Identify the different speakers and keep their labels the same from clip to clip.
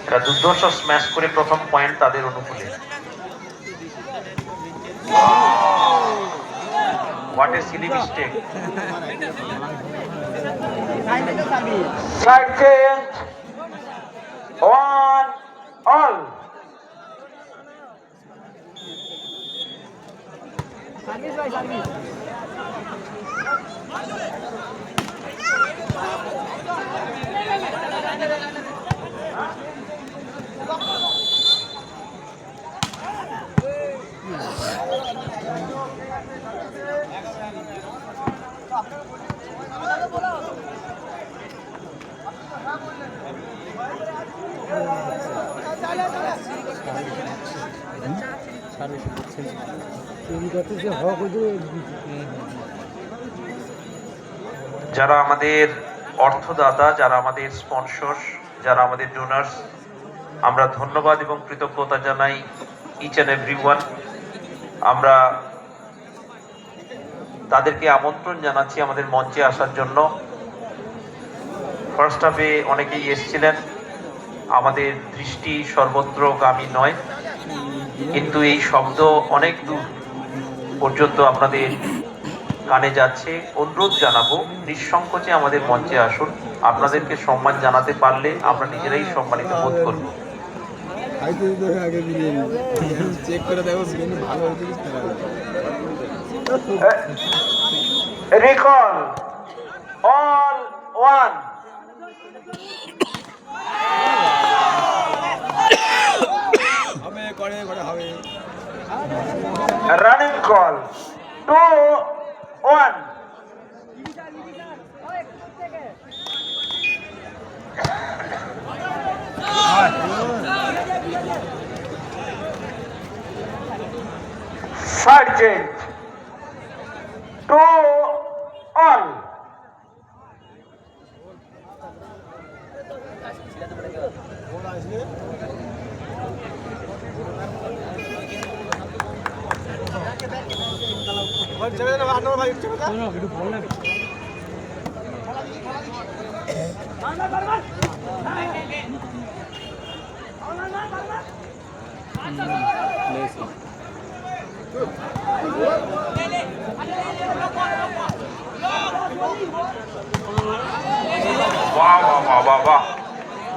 Speaker 1: এরা দুর্ধর্ষ স্ম্যাশ করে প্রথম পয়েন্ট তাদের অনুকূলে। What a silly mistake. Side change. 1-all.
Speaker 2: Service by service.
Speaker 1: যারা আমাদের অর্থদাতা, যারা আমাদের স্পন্সর, যারা আমাদের ডোনার্স, আমরা ধন্যবাদ এবং কৃতজ্ঞতা জানাই ইচ অ্যান্ড এভরিওয়ান। আমরা তাদেরকে আমন্ত্রণ জানাচ্ছি আমাদের মঞ্চে আসার জন্য। ফার্স্ট হাফে অনেকেই এসেছিলেন, আমাদের দৃষ্টি সর্বত্রগামী নয়, কিন্তু এই শব্দ অনেক দূর পর্যন্ত আপনাদের কানে যাচ্ছে। অনুরোধ জানাবো, নিঃসংকোচে আমাদের মঞ্চে আসুন। আপনাদেরকে সম্মান জানাতে পারলে আমরা নিজেরাই সম্মানিত বোধ করব। Recall all one. Running call 2-1। Side change 2-all.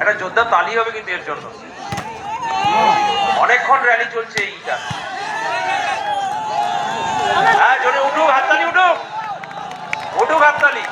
Speaker 1: এটা যোদ্ধা তালি হবে কিন্তু এর জন্য। অনেকক্ষণ র্যালি চলছে এইটা। হ্যাঁ, জোরে উঠুক হাততালি, উঠুক উঠুক হাততালি।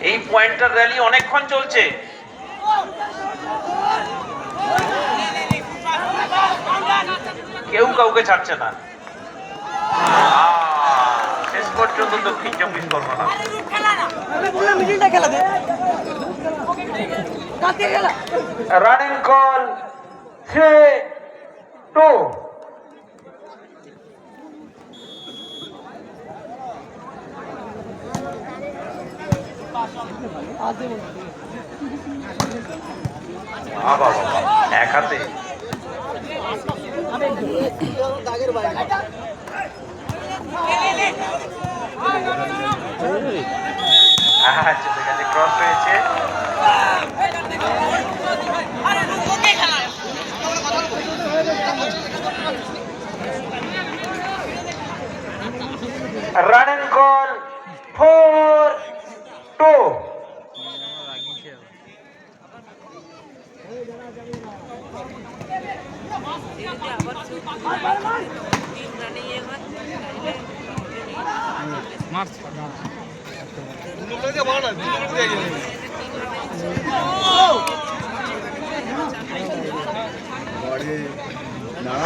Speaker 1: এই পয়েন্টার র্যালি অনেকক্ষণ চলছে। কেউ কাউকে ছাড়ছে না। শেষ পর্যন্ত দক্ষিণ চব্বিশ পরগনা। Running call 3-2। এক হাতে চলে গেছে, ক্রস হয়েছে। Running call 4-2।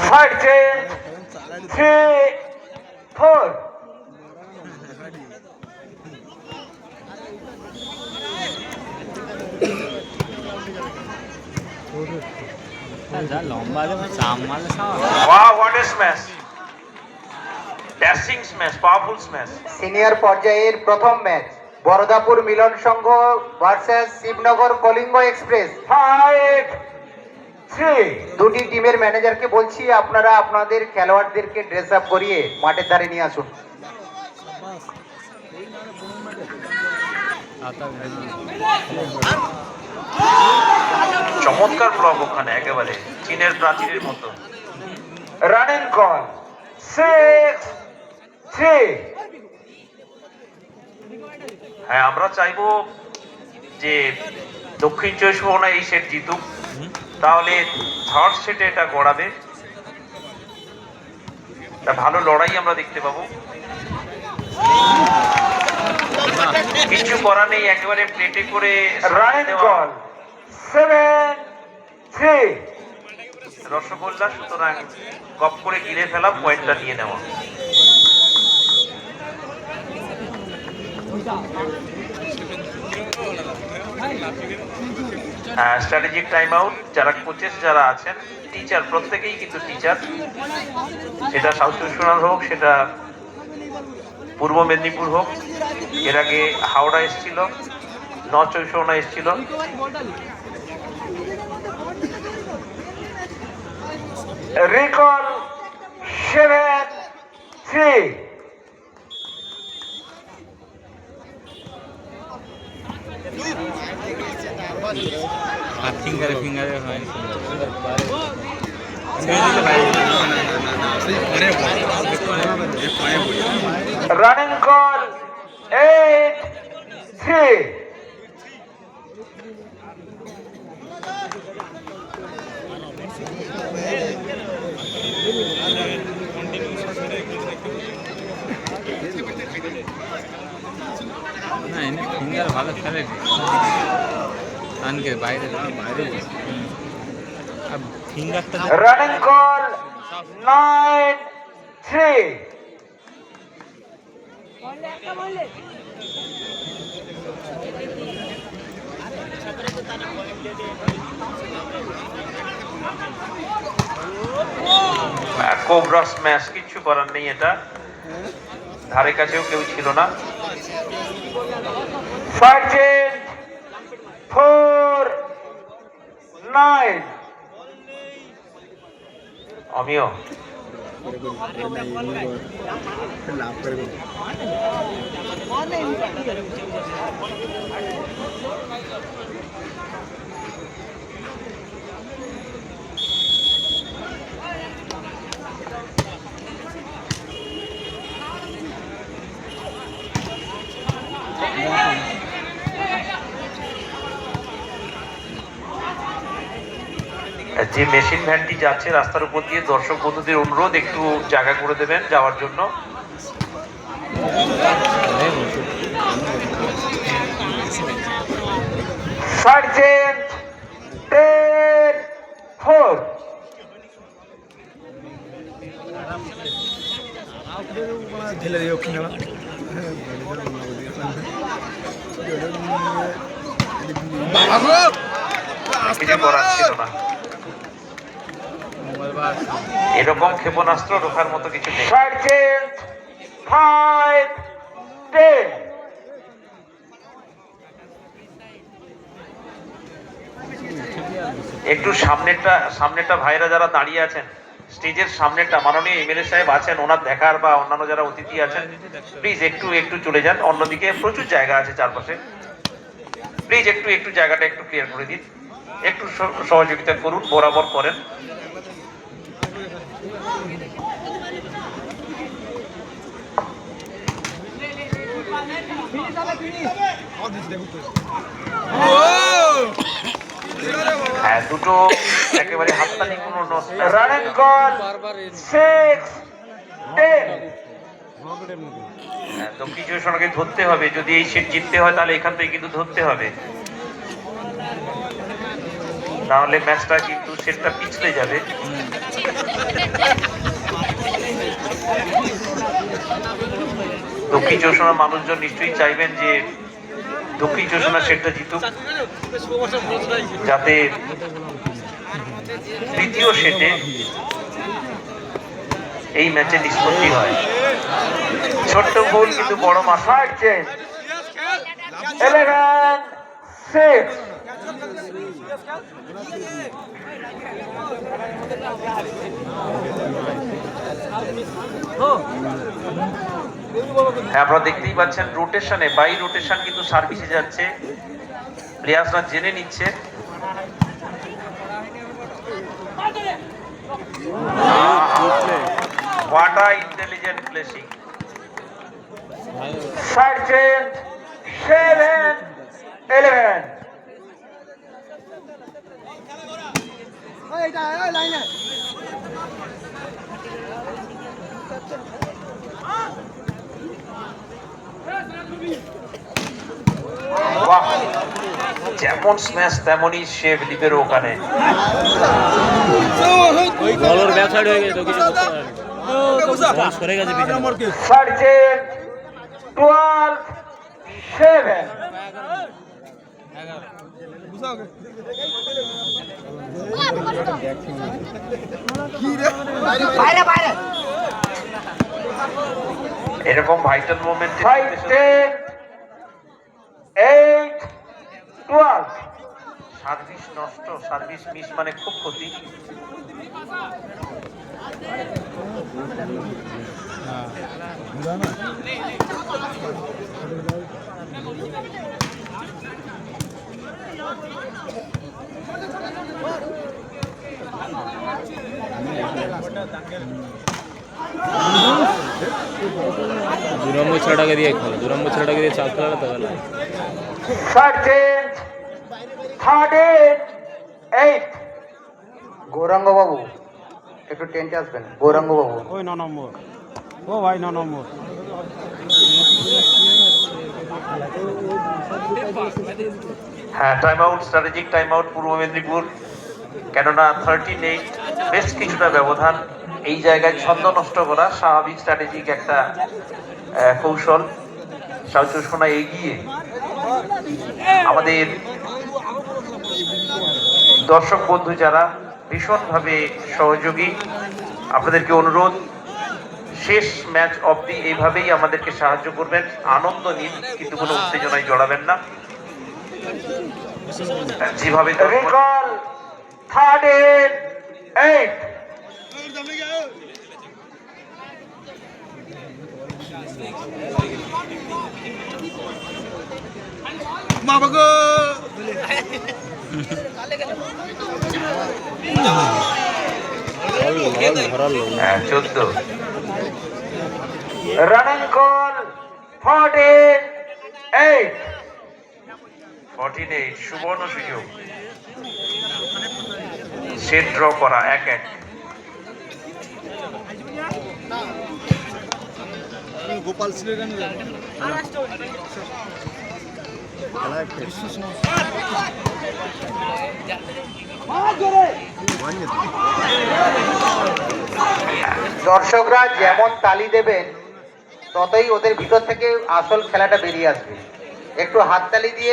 Speaker 1: Side change 3-4। Wow, what a smash! Dashing smash, powerful smash.
Speaker 3: Senior পর্যায়ের প্রথম ম্যাচ বরদাপুর মিলন সংঘ ভার্সেস শিবনগর কলিঙ্গ এক্সপ্রেস।
Speaker 1: 5-3।
Speaker 3: দুটি টিমের ম্যানেজারকে বলছি, আপনারা আপনাদের খেলোয়াড়দেরকে ড্রেস আপ করিয়ে মাঠের ধারে নিয়ে আসুন।
Speaker 1: চমৎকার ব্লক ওখানে, একেবারে চীনের প্রাচীরের মতো।
Speaker 3: Running call 6-3।
Speaker 1: হ্যাঁ, আমরা চাইবো যে দক্ষিণ চব্বিশ পরগনা এই সেট জিতুক, তাহলে থার্ড সেটে এটা গড়াবে, একটা ভালো লড়াই আমরা দেখতে পাবো। কিছু করার নেই, একেবারে প্লেটে করে
Speaker 3: রানিং কল 7-3।
Speaker 1: রসগোল্লা, সুতরাং গপ করে গিলে ফেলা, পয়েন্টটা নিয়ে নেওয়া। Strategic time out. যারা কোচেস যারা আছেন, টিচার, প্রত্যেকেই কিন্তু টিচার, সেটা সাউথ চব্বিশ পরগনা হোক, সেটা পূর্ব মেদিনীপুর হোক, এর আগে হাওড়া এসেছিল, নর্থ চব্বিশ পরগনা এসেছিল।
Speaker 3: রিকল 7-3।
Speaker 4: ফিঙ্গারে হয়
Speaker 3: রানিং কল 8-3।
Speaker 4: না, এনে ফিঙ্গার ভালো খেলে কানকে বাইরে আর ফিঙ্গারটা
Speaker 3: রানিং কল 9-3।
Speaker 1: কোবরা স্ম্যাশ, কিচ্ছু করার নেই, এটা ধারে কাছেও কেউ ছিল না।
Speaker 3: সার্জেন্ট 4-9।
Speaker 1: আমিও যে মেশিন ভ্যানটি যাচ্ছে রাস্তার উপর দিয়ে, দর্শক বন্ধুদের অনুরোধ একটু জায়গা করে দেবেন যাওয়ার জন্য।
Speaker 3: সার্জেন্ট 10-4।
Speaker 5: ঢেলে দিও কিনা
Speaker 1: কিছু করার ছিল না, এরকম ক্ষেপণাস্ত্র রোখার মতো কিছু নেই।
Speaker 3: সার্জেন্ট 5-10।
Speaker 1: একটু সামনেরটা ভাইরা যারা দাঁড়িয়ে আছেন, স্টেজের সামনেরটা, মাননীয় এমএলএ সাহেব আছেন, ওনার দেখার বা অন্যান্য যারা অতিথি আছেন, প্লিজ একটু চলে যান, অন্যদিকে প্রচুর জায়গা আছে চারপাশে, প্লিজ একটু জায়গাটা একটু ক্লিয়ার করে দিন, একটু সহযোগিতা করুন, বরাবর করেন। হ্যাঁ, দুটো একেবারে হাততালি কোনো নষ্ট।
Speaker 3: Running call 6-10।
Speaker 1: দক্ষিণ চব্বিশ পরগনাকে ধরতে হবে, যদি এই সেট জিততে হয় তাহলে এখান থেকে কিন্তু ধরতে হবে, নাহলে ম্যাচটা কিন্তু সেটটা পিছলে যাবে। দক্ষিণ চব্বিশ পরগনার মানুষজন নিশ্চয়ই চাইবেন যে দক্ষিণ চব্বিশ পরগনা সেটটা জিতুক, যাতে তৃতীয় সেটে এই ম্যাচে নিষ্পত্তি হয়। ছোট্ট গোল কিন্তু বড় মাথা।
Speaker 3: সার্জেন্ট 11-6।
Speaker 1: হ্যাঁ, আপনারা দেখতেই পাচ্ছেন রোটেশনে বাই রোটেশন কিন্তু সার্ভিসে যাচ্ছে, প্লেয়ার্সরা জেনে নিচ্ছে। What a intelligent placing. Sergeant 7-11.
Speaker 2: এইটা লাইনে
Speaker 1: বাহ, যেমন স্ম্যাশ তেমনই সেভ লিপের ওখানে।
Speaker 4: বলর ব্যাক সাইড হয়ে গেছে, তো কিছু করতে পারেনি। বল সরে গেছে পিছনে।
Speaker 1: সার্জেন্ট 12-7।
Speaker 2: বাইরে বাইরে
Speaker 1: এরকম ভাইটাল মোমেন্ট 5-10-8-12। সার্ভিস নষ্ট, সার্ভিস মিস মানে খুব ক্ষতি।
Speaker 4: দু নম্বর ছেলেটাকে দিয়ে খেলো, দু নম্বর ছেলেটাকে দিয়ে চাপ খেলালে তো ভালো।
Speaker 1: সার্জেন্ট 13-8।
Speaker 3: গৌরাঙ্গ বাবু একটু টেন্টে আসবেন। গৌরাঙ্গ বাবু
Speaker 5: ওই 9 নম্বর, ও ভাই 9 নম্বর।
Speaker 1: হ্যাঁ, time out, strategic time out পূর্ব মেদিনীপুর। কেননা 13-8 বেশ কিছুটা ব্যবধান। এই জায়গায় ছন্দ নষ্ট করা স্বাভাবিক স্ট্র্যাটেজিক একটা কৌশল। সাউথ সোনা এগিয়ে। আমাদের দর্শক বন্ধু যারা ভীষণভাবে সহযোগী, আপনাদেরকে অনুরোধ, শেষ ম্যাচ অবধি এইভাবেই আমাদেরকে সাহায্য করবেন। আনন্দ নিন, কিন্তু কোনো উত্তেজনায় জড়াবেন না। যেভাবে রিকল 13-8।
Speaker 5: মা বাগো
Speaker 1: হ্যাঁ, 14। Running call 14-8। 14-8 সুবর্ণ সুযোগ সেট ড্র করা 1-1।
Speaker 5: গোপাল সিলের গান
Speaker 3: দর্শকরা যেমন তালি দেবেন ততই ওদের ভিতর থেকে আসল খেলাটা বেরিয়ে আসবে। একটু হাততালি দিয়ে